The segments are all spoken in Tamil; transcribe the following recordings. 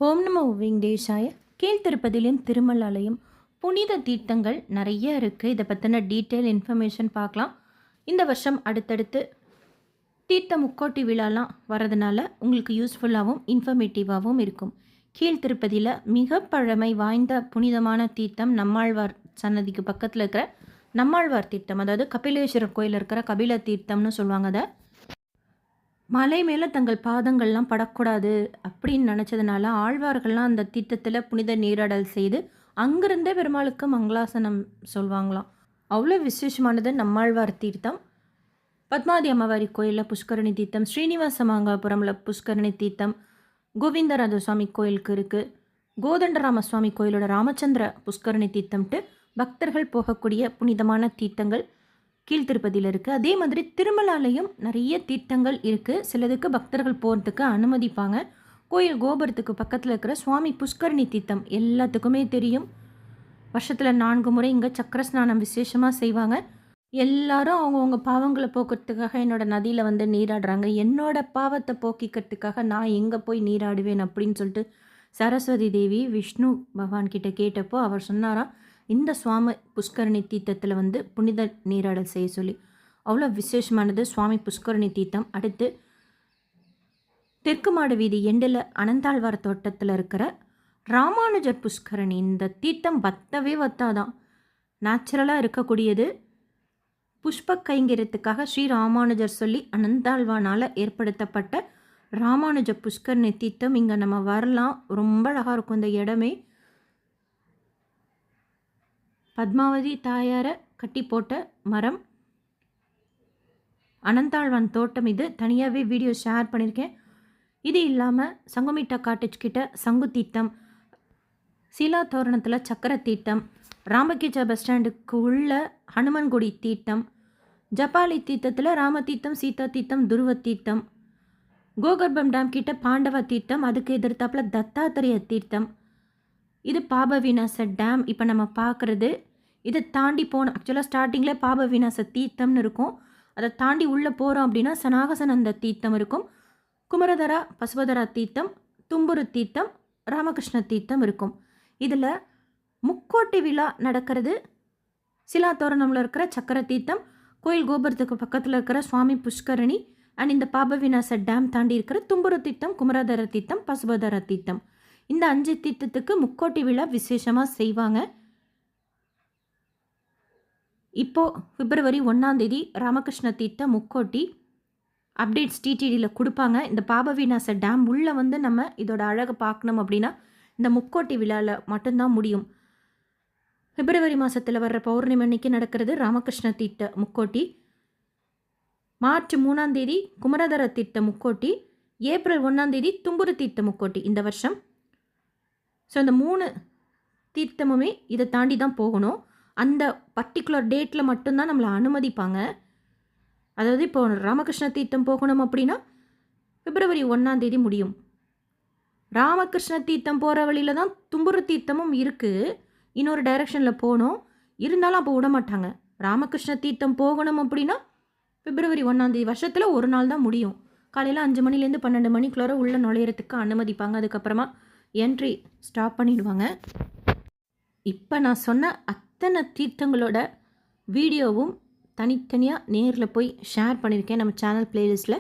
ஓம் நமோ வெங்கடேஷாய. கீழ்த்திருப்பதிலும் திருமலாலயம் புனித தீர்த்தங்கள் நிறைய இருக்குது. இதை பற்றின டீட்டெயில் இன்ஃபர்மேஷன் பார்க்கலாம். இந்த வருஷம் அடுத்தடுத்து தீர்த்த முக்கோட்டி விழாலாம் வரதுனால உங்களுக்கு யூஸ்ஃபுல்லாகவும் இன்ஃபர்மேட்டிவாகவும் இருக்கும். கீழ்த்திருப்பதியில் மிக பழமை வாய்ந்த புனிதமான தீர்த்தம் நம்மாழ்வார் சன்னதிக்கு பக்கத்தில் இருக்கிற நம்மாழ்வார் தீர்த்தம். அதாவது கபிலேஸ்வரர் கோயில் இருக்கிற கபில தீர்த்தம்னு சொல்லுவாங்க. அதை மலை மேலே தங்கள் பாதங்கள்லாம் படக்கூடாது அப்படின்னு நினச்சதுனால ஆழ்வார்கள்லாம் அந்த தீர்த்தத்தில் புனித நீராடல் செய்து அங்கிருந்தே பெருமாளுக்கு மங்களாசனம் சொல்லுவாங்களாம். அவ்வளோ விசேஷமானது நம்மாழ்வார் தீர்த்தம். பத்மாதி அம்மாவாரி கோயிலில் புஷ்கரணி தீர்த்தம், ஸ்ரீனிவாச மாங்காபுரமில் புஷ்கரணி தீர்த்தம், கோவிந்தராஜ சுவாமி கோயிலுக்கு இருக்குது. கோதண்டராம சுவாமி கோயிலோட ராமச்சந்திர புஷ்கரணி தீர்த்தம்ட்டு பக்தர்கள் போகக்கூடிய புனிதமான தீர்த்தங்கள் கீழ்த்திருப்பதியில் இருக்குது. அதே மாதிரி திருமலாலையும் நிறைய தீர்த்தங்கள் இருக்குது. சிலதுக்கு பக்தர்கள் போகிறதுக்கு அனுமதிப்பாங்க. கோயில் கோபுரத்துக்கு பக்கத்தில் இருக்கிற சுவாமி புஷ்கரணி தீர்த்தம் எல்லாத்துக்குமே தெரியும். வருஷத்தில் 4 முறை இங்கே சக்கர ஸ்நானம் விசேஷமாக செய்வாங்க. எல்லாரும் அவங்கவுங்க பாவங்களை போக்குறதுக்காக என்னோட நதியில் வந்து நீராடுறாங்க. என்னோட பாவத்தை போக்கிக்கிறதுக்காக நான் எங்கே போய் நீராடுவேன் அப்படின்னு சொல்லிட்டு சரஸ்வதி தேவி விஷ்ணு பகவான் கிட்ட கேட்டப்போ அவர் சொன்னாராம், இந்த சுவாமி புஷ்கரணி தீர்த்தத்தில் வந்து புனித நீராடல் செய்ய சொல்லி. அவ்வளோ விசேஷமானது சுவாமி புஷ்கரணி தீர்த்தம். அடுத்து தெற்கு மாடு வீதி எண்டில் அனந்தாழ்வார் தோட்டத்தில் இருக்கிற ராமானுஜர் புஷ்கரணி. இந்த தீர்த்தம் வத்தவே வத்தாதான், நேச்சுரலாக இருக்கக்கூடியது. புஷ்ப கைங்கரியத்துக்காக ஸ்ரீ ராமானுஜர் சொல்லி அனந்தாழ்வானால் ஏற்படுத்தப்பட்ட ராமானுஜ புஷ்கரணி தீர்த்தம். இங்கே நம்ம வரலாம், ரொம்ப அழகாக இருக்கும் இந்த இடமே. பத்மாவதி தாயாரை கட்டி போட்ட மரம், அனந்தாழ்வான் தோட்டம். இது தனியாகவே வீடியோ ஷேர் பண்ணியிருக்கேன். இது இல்லாமல் சங்குமிட்டா காட்டேஜ் கிட்ட சங்கு தீர்த்தம், சீலா தோரணத்தில் சக்கர தீர்த்தம், ராமகிச்சா பஸ் ஸ்டாண்டுக்கு உள்ள ஹனுமன்குடி தீர்த்தம், ஜப்பாலி தீர்த்தத்தில் ராம தீர்த்தம், சீதா தீர்த்தம், துருவ தீர்த்தம், கோகர்பம் டேம் கிட்ட பாண்டவ தீர்த்தம், அதுக்கு எதிர்த்தாப்பில் தத்தாத்திரேய தீர்த்தம். இது பாப விநாச டேம் இப்போ நம்ம பார்க்குறது. இதை தாண்டி போனோம், ஆக்சுவலாக ஸ்டார்டிங்கில் பாப விநாச தீர்த்தம்னு இருக்கும். அதை தாண்டி உள்ளே போகிறோம் அப்படின்னா சனாகசனந்த தீர்த்தம் இருக்கும். குமரதரா பசுவதரா தீர்த்தம், தும்புரு தீர்த்தம், ராமகிருஷ்ண தீர்த்தம் இருக்கும். இதில் முக்கோட்டி விழா நடக்கிறது சிலா தோரணமில் இருக்கிற சக்கர தீர்த்தம், கோயில் கோபுரத்துக்கு பக்கத்தில் இருக்கிற சுவாமி புஷ்கரணி அண்ட் இந்த பாப விநாச டேம் தாண்டி இருக்கிற தும்புரு தீர்த்தம், குமரதர தீர்த்தம், பசுபதர தீர்த்தம். இந்த 5 தீர்த்தத்துக்கு முக்கோட்டி விழா விசேஷமாக செய்வாங்க. இப்போது பிப்ரவரி 1 ராமகிருஷ்ண தீர்த்த முக்கோட்டி அப்டேட்ஸ் டிடிடியில் கொடுப்பாங்க. இந்த பாப விநாச டேம் உள்ளே வந்து நம்ம இதோட அழகை பார்க்கணும் அப்படின்னா இந்த முக்கோட்டி விழாவில் மட்டும்தான் முடியும். பிப்ரவரி மாதத்தில் வர்ற பௌர்ணமி அன்னைக்கு நடக்கிறது ராமகிருஷ்ண தீர்த்த முக்கோட்டி. மார்ச் 3 குமரதர தீர்த்த முக்கோட்டி, ஏப்ரல் 1 தும்புரு தீர்த்த முக்கோட்டி இந்த வருஷம். ஸோ இந்த 3 தீர்த்தமுமே இதை தாண்டி தான் போகணும். அந்த பர்டிகுலர் டேட்டில் மட்டும்தான் நம்மளை அனுமதிப்பாங்க. அதாவது இப்போ ராமகிருஷ்ண தீர்த்தம் போகணும் அப்படின்னா பிப்ரவரி 1 முடியும். ராமகிருஷ்ண தீர்த்தம் போகிற வழியில் தான் தும்புரு தீர்த்தமும் இருக்குது, இன்னொரு டைரக்ஷனில் போகணும். இருந்தாலும் அப்போ விட மாட்டாங்க. ராமகிருஷ்ண தீர்த்தம் போகணும் அப்படின்னா பிப்ரவரி 1 வருஷத்தில் ஒரு நாள் தான் முடியும். காலையில் 5 மணிலேருந்து 12 மணிக்குள்ளார உள்ளே நுழையிறதுக்கு அனுமதிப்பாங்க. அதுக்கப்புறமா என்ட்ரி ஸ்டாப் பண்ணிடுவாங்க. இப்போ நான் சொன்ன அத்தனை தீர்த்தங்களோட வீடியோவும் தனித்தனியாக நேரில் போய் ஷேர் பண்ணியிருக்கேன் நம்ம சேனல் பிளேலிஸ்ட்டில்.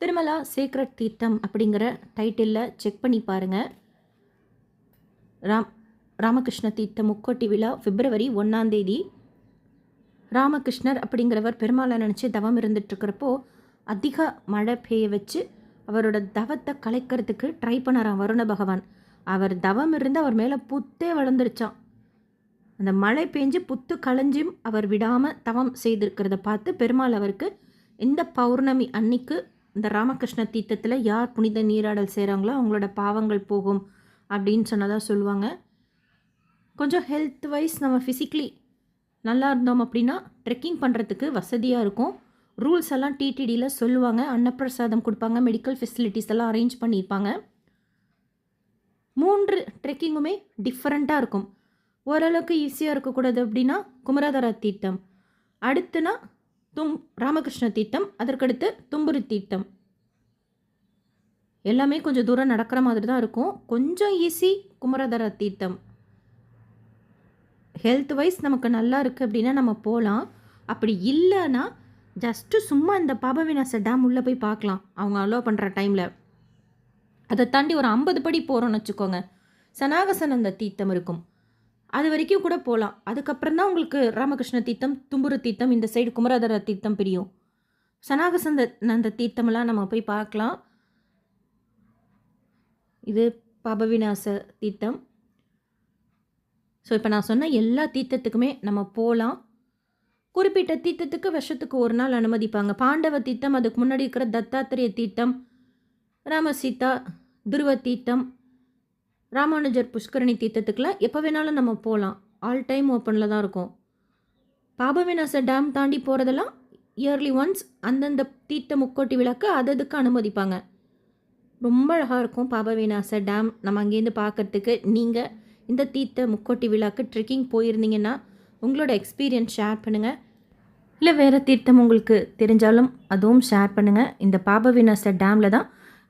திருமலா சேக்ரட் தீர்த்தம் அப்படிங்கிற டைட்டிலில் செக் பண்ணி பாருங்கள். ராமகிருஷ்ண தீர்த்த முக்கோட்டி விழா பிப்ரவரி 1 ராமகிருஷ்ணர் அப்படிங்கிறவர் பெருமாளை நினச்சி தவம் இருந்துகிட்ருக்கிறப்போ அதிக மழை பெய்ய வச்சு அவரோட தவத்தை கலைக்கிறதுக்கு ட்ரை பண்ணாராம் வருண பகவான். அவர் தவம் இருந்து அவர் மேலே புத்தே வளர்ந்துருச்சான். அந்த மழை பெஞ்சு புத்து களைஞ்சும் அவர் விடாமல் தவம் செய்திருக்கிறத பார்த்து பெருமாள் அவருக்கு இந்த பௌர்ணமி அன்னைக்கு இந்த ராமகிருஷ்ண தீர்த்தத்தில் யார் புனித நீராடல் செய்கிறாங்களோ அவங்களோட பாவங்கள் போகும் அப்படின்னு சொன்னதாக சொல்லுவாங்க. கொஞ்சம் ஹெல்த் வைஸ் நம்ம ஃபிசிக்கலி நல்லா இருந்தோம் அப்படின்னா ட்ரெக்கிங் பண்ணுறதுக்கு வசதியாக இருக்கும். ரூல்ஸ் எல்லாம் டிடிடியில் சொல்லுவாங்க. அன்னப்பிரசாதம் கொடுப்பாங்க, மெடிக்கல் ஃபெசிலிட்டிஸ் எல்லாம் அரேஞ்ச் பண்ணியிருப்பாங்க. 3 ட்ரெக்கிங்குமே டிஃப்ரெண்ட்டாக இருக்கும். ஓரளவுக்கு ஈஸியாக இருக்கக்கூடாது அப்படின்னா குமரதர தீர்த்தம், அடுத்துனா ராமகிருஷ்ண தீர்த்தம், அதற்கடுத்து தும்புரு தீர்த்தம். எல்லாமே கொஞ்சம் தூரம் நடக்கிற மாதிரி தான் இருக்கும். கொஞ்சம் ஈஸி குமரதர தீர்த்தம். ஹெல்த் வைஸ் நமக்கு நல்லா இருக்குது அப்படின்னா நம்ம போகலாம். அப்படி இல்லைன்னா ஜஸ்ட்டு சும்மா இந்த பாபவிநாச டேம் உள்ளே போய் பார்க்கலாம் அவங்க அலோவ் பண்ணுற டைமில். அதை தாண்டி ஒரு 50 படி போகிறோன்னு வச்சுக்கோங்க, சனாகசனந்த தீர்த்தம் இருக்கும். அது வரைக்கும் கூட போகலாம். அதுக்கப்புறம் தான் உங்களுக்கு ராமகிருஷ்ண தீர்த்தம், தும்புரு தீர்த்தம், இந்த சைடு குமரதர தீர்த்தம் பிரியும். சனாகசந்த தீர்த்தமெல்லாம் நம்ம போய் பார்க்கலாம். இது பாபவிநாச தீர்த்தம். ஸோ இப்போ நான் சொன்ன எல்லா தீர்த்தத்துக்குமே நம்ம போகலாம். குறிப்பிட்ட தீர்த்தத்துக்கு வருஷத்துக்கு ஒரு நாள் அனுமதிப்பாங்க. பாண்டவ தீர்த்தம், அதுக்கு முன்னாடி இருக்கிற தத்தாத்திரேய தீர்த்தம், ராமசீதா, துருவ தீர்த்தம், ராமானுஜர் புஷ்கரணி தீர்த்தத்துக்கெலாம் எப்போ வேணாலும் நம்ம போகலாம். ஆல் டைம் ஓப்பனில் தான் இருக்கும். பாபவிநாச டேம் தாண்டி போகிறதெல்லாம் இயர்லி ஒன்ஸ் அந்தந்த தீர்த்த முக்கோட்டி விளக்கு அதுக்கு அனுமதிப்பாங்க. ரொம்ப அழகாக இருக்கும் பாபவிநாச டேம். நம்ம அங்கேருந்து பார்க்குறதுக்கு நீங்கள் இந்த தீர்த்த முக்கோட்டி விழாக்கு ட்ரெக்கிங் போயிருந்தீங்கன்னா உங்களோட எக்ஸ்பீரியன்ஸ் ஷேர் பண்ணுங்கள். இல்லை வேறு தீர்த்தம் உங்களுக்கு தெரிஞ்சாலும் அதுவும் ஷேர் பண்ணுங்கள். இந்த பாபவிநாச டேமில் தான்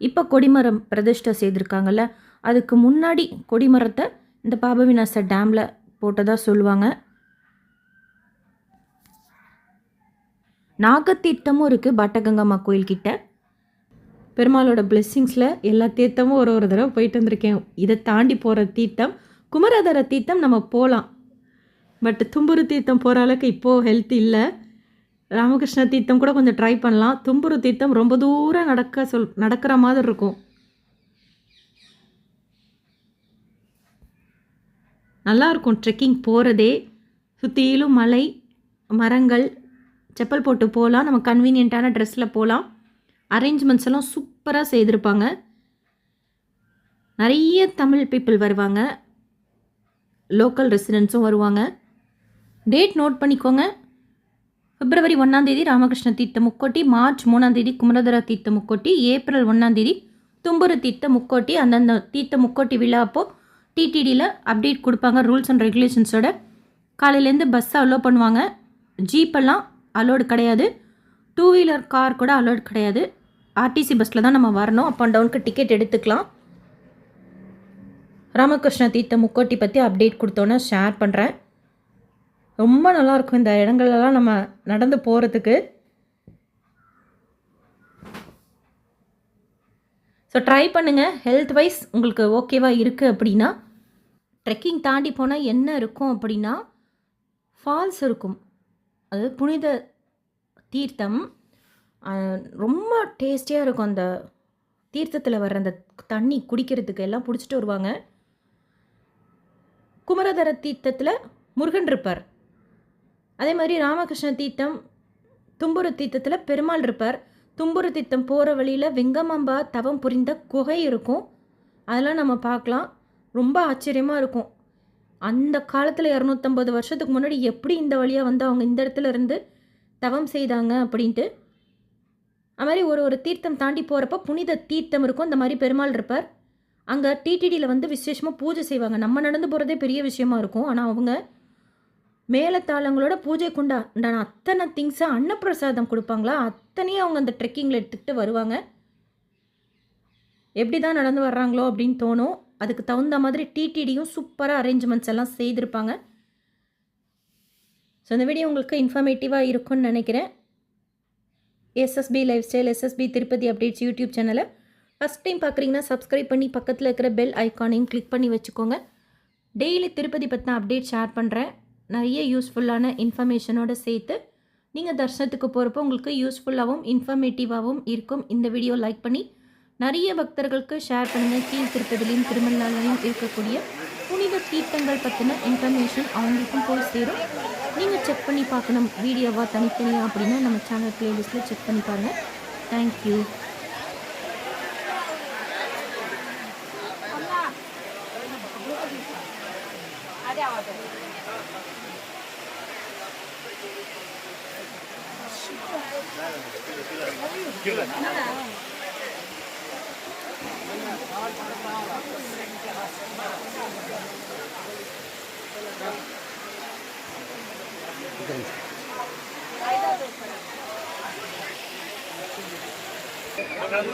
இப்போ கொடிமரம் பிரதிஷ்டை செய்திருக்காங்கல்ல, அதுக்கு முன்னாடி கொடிமரத்தை இந்த பாபவிநாச டேமில் போட்டதாக சொல்லுவாங்க. நாகத்தீர்த்தமும் இருக்குது பாட்டகங்கம்மா கோயில்கிட்ட. பெருமாளோட பிளெஸ்ஸிங்ஸில் எல்லா தீர்த்தமும் ஒரு தடவை போயிட்டு வந்திருக்கேன். இதை தாண்டி போகிற தீர்த்தம் குமரதர தீர்த்தம் நம்ம போகலாம். பட் தும்புரு தீர்த்தம் போகிற அளவுக்கு இப்போது ஹெல்த் இல்லை. ராமகிருஷ்ண தீர்த்தம் கூட கொஞ்சம் ட்ரை பண்ணலாம். தும்புரு தீர்த்தம் ரொம்ப தூரம் நடக்கிற மாதிரி இருக்கும். நல்லாயிருக்கும் ட்ரெக்கிங் போகிறதே. சுற்றிலும் மலை, மரங்கள், செப்பல் போட்டு போகலாம். நம்ம கன்வீனியண்ட்டான ட்ரெஸ்ஸில் போகலாம். அரேஞ்ச்மெண்ட்ஸ் எல்லாம் சூப்பராக செய்திருப்பாங்க. நிறைய தமிழ் பீப்புள் வருவாங்க, லோக்கல் ரெசிடென்ட்ஸும் வருவாங்க. டேட் நோட் பண்ணிக்கோங்க. பிப்ரவரி 1 ராமகிருஷ்ண தீர்த்த முக்கோட்டி, மார்ச் 3 குமரதர தீர்த்த முக்கோட்டி, ஏப்ரல் 1 தும்புரு தீர்த்த முக்கோட்டி. அந்தந்த தீர்த்த முக்கோட்டி விழா அப்போது டிடிடியில் அப்டேட் கொடுப்பாங்க ரூல்ஸ் அண்ட் ரெகுலேஷன்ஸோட. காலையிலேருந்து பஸ்ஸை அலோவ் பண்ணுவாங்க. ஜீப்பெல்லாம் அலோடு கிடையாது. 2 வீலர் கார் கூட அலோடு கிடையாது. ஆர்டிசி பஸ்ஸில் தான் நம்ம வரணும். அப் அண்ட் டவுனுக்கு டிக்கெட் எடுத்துக்கலாம். ராமகிருஷ்ண தீர்த்த முக்கோட்டி பற்றி அப்டேட் கொடுத்தோன்னே ஷேர் பண்ணுறேன். ரொம்ப நல்லாயிருக்கும் இந்த இடங்கள்லாம் நம்ம நடந்து போகிறதுக்கு. ஸோ ட்ரை பண்ணுங்கள். ஹெல்த் வைஸ் உங்களுக்கு ஓகேவாக இருக்குது அப்படின்னா. ட்ரெக்கிங் தாண்டி போனால் என்ன இருக்கும் அப்படின்னா ஃபால்ஸ் இருக்கும். அது புனித தீர்த்தம். ரொம்ப டேஸ்டியாக இருக்கும். அந்த தீர்த்தத்தில் வர்ற அந்த தண்ணி குடிக்கிறதுக்கு எல்லாம் பிடிச்சிட்டு வருவாங்க. குமரதர தீர்த்தத்தில் முருகன் இருப்பார். அதே மாதிரி ராமகிருஷ்ண தீர்த்தம், தும்புரு தீர்த்தத்தில் பெருமாள் இருப்பார். தும்புரு தீர்த்தம் போகிற வழியில் வெங்கமாம்பா தவம் புரிந்த குகை இருக்கும். அதெல்லாம் நம்ம பார்க்கலாம். ரொம்ப ஆச்சரியமாக இருக்கும். அந்த காலத்தில் 250 வருஷத்துக்கு முன்னாடி எப்படி இந்த வழியாக வந்து அவங்க இந்த இடத்துல இருந்து தவம் செய்தாங்க அப்படின்ட்டு. அது மாதிரி ஒரு தீர்த்தம் தாண்டி போகிறப்ப புனித தீர்த்தம் இருக்கும். இந்த மாதிரி பெருமாள் இருப்பார். அங்கே டிடிடியில் வந்து விசேஷமாக பூஜை செய்வாங்க. நம்ம நடந்து போகிறதே பெரிய விஷயமா இருக்கும். ஆனால் அவங்க மேலத்தாளங்களோட பூஜைக்கு உண்டான அத்தனை திங்ஸை அன்னப்பிரசாதம் கொடுப்பாங்களா, அத்தனையும் அவங்க அந்த ட்ரெக்கிங்கில் எடுத்துகிட்டு வருவாங்க. எப்படி தான் நடந்து வர்றாங்களோ அப்படின்னு தோணும். அதுக்கு தகுந்த மாதிரி டிடிடியும் சூப்பராக அரேஞ்ச்மெண்ட்ஸ் எல்லாம் செய்திருப்பாங்க. ஸோ இந்த வீடியோ உங்களுக்கு இன்ஃபர்மேட்டிவாக இருக்கும்னு நினைக்கிறேன். SSP lifestyle, SSP Tirupati updates YouTube சேனலை ஃபஸ்ட் டைம் பார்க்குறீங்கன்னா சப்ஸ்கிரைப் பண்ணி பக்கத்தில் இருக்கிற பெல் ஐக்கானையும் கிளிக் பண்ணி வச்சுக்கோங்க. டெய்லி திருப்பதி பற்றின அப்டேட் ஷேர் பண்ணுறேன். நிறைய யூஸ்ஃபுல்லான இன்ஃபர்மேஷனோடு சேர்த்து நீங்கள் தரிசனத்துக்கு போகிறப்போ உங்களுக்கு யூஸ்ஃபுல்லாகவும் இன்ஃபர்மேட்டிவாகவும் இருக்கும். இந்த வீடியோ லைக் பண்ணி நிறைய பக்தர்களுக்கு ஷேர் பண்ணுங்கள். கீழ் திருப்பதிலையும் திருமலையிலையும் இருக்கக்கூடிய புனித தீர்த்தங்கள் பற்றின இன்ஃபர்மேஷன் அவங்களுக்கும் போய் சேரும். நீங்கள் செக் பண்ணி பார்க்கணும் வீடியோவாக தனித்தனியாக அப்படின்னா நம்ம சேனல் ப்ளேலிஸ்ட்டில் செக் பண்ணி பாருங்கள். தேங்க்யூ. Bakalım,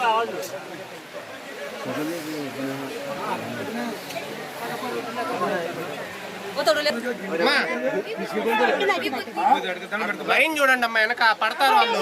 లైన్ చూడండి అమ్మా, వెనక పడతారు వాళ్ళు.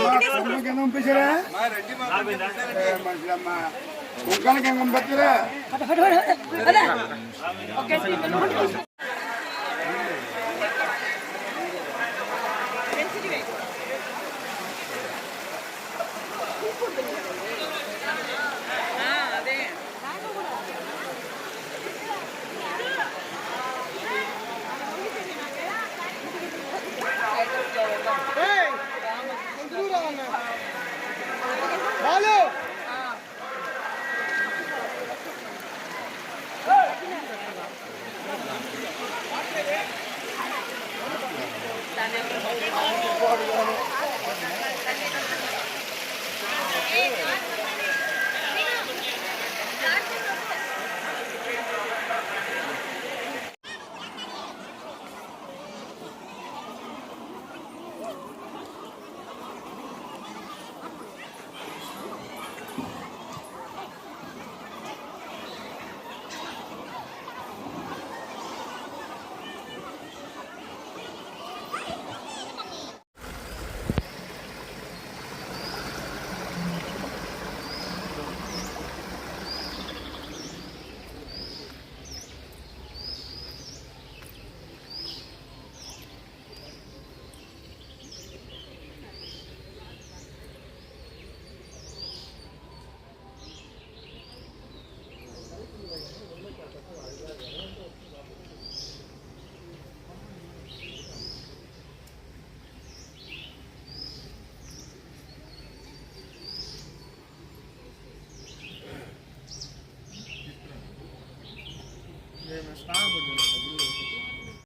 స్ట్రాంగ్